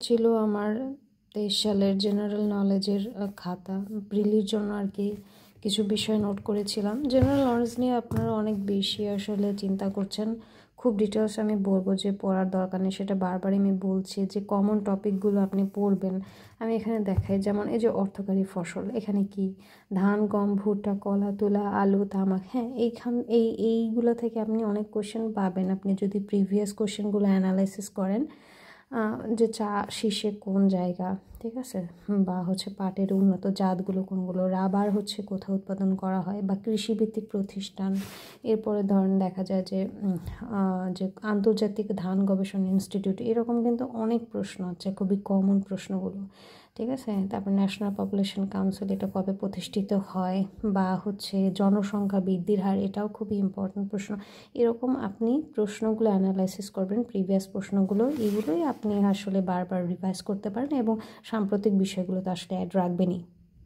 ছিল আমার 23 সালের জেনারেল নলেজের খাতা প্রিলির জন্য আর কি কিছু বিষয় নোট করেছিলাম। জেনারেল নলেজ নিয়ে আপনারা অনেক বেশি আসলে চিন্তা করছেন, খুব ডিটেলস আমি বলবো যে পড়ার দরকার নেই, সেটা বারবারই আমি বলছি যে কমন টপিকগুলো আপনি পড়বেন। আমি এখানে দেখাই, যেমন এই যে অর্থকারী ফসল, এখানে কি ধান, গম, ভুট্টা, কলা, তুলা, আলু, তামাক, হ্যাঁ এইগুলো থেকে আপনি অনেক কোশ্চেন পাবেন আপনি যদি প্রিভিয়াস কোশ্চেনগুলো অ্যানালাইসিস করেন। যে চা শীর্ষে কোন জায়গা, ঠিক আছে, বা হচ্ছে পাটের উন্নত জাতগুলো কোনগুলো, রাবার হচ্ছে কোথাও উৎপাদন করা হয়, বা কৃষিভিত্তিক প্রতিষ্ঠান। এরপরে ধরেন দেখা যায় যে যে আন্তর্জাতিক ধান গবেষণা ইনস্টিটিউট, এরকম কিন্তু অনেক প্রশ্ন আছে, খুবই কমন প্রশ্নগুলো, ঠিক আছে। তারপর ন্যাশনাল পপুলেশন কাউন্সিল, এটা কবে প্রতিষ্ঠিত হয়, বা হচ্ছে জনসংখ্যা বৃদ্ধির হার, এটাও খুবই ইম্পর্টেন্ট প্রশ্ন। এরকম আপনি প্রশ্নগুলো অ্যানালাইসিস করবেন, প্রিভিয়াস প্রশ্নগুলো, এগুলোই আপনি আসলে বারবার রিভাইজ করতে পারেন এবং সাম্প্রতিক বিষয়গুলো তো আসলে অ্যাড রাখবেনই।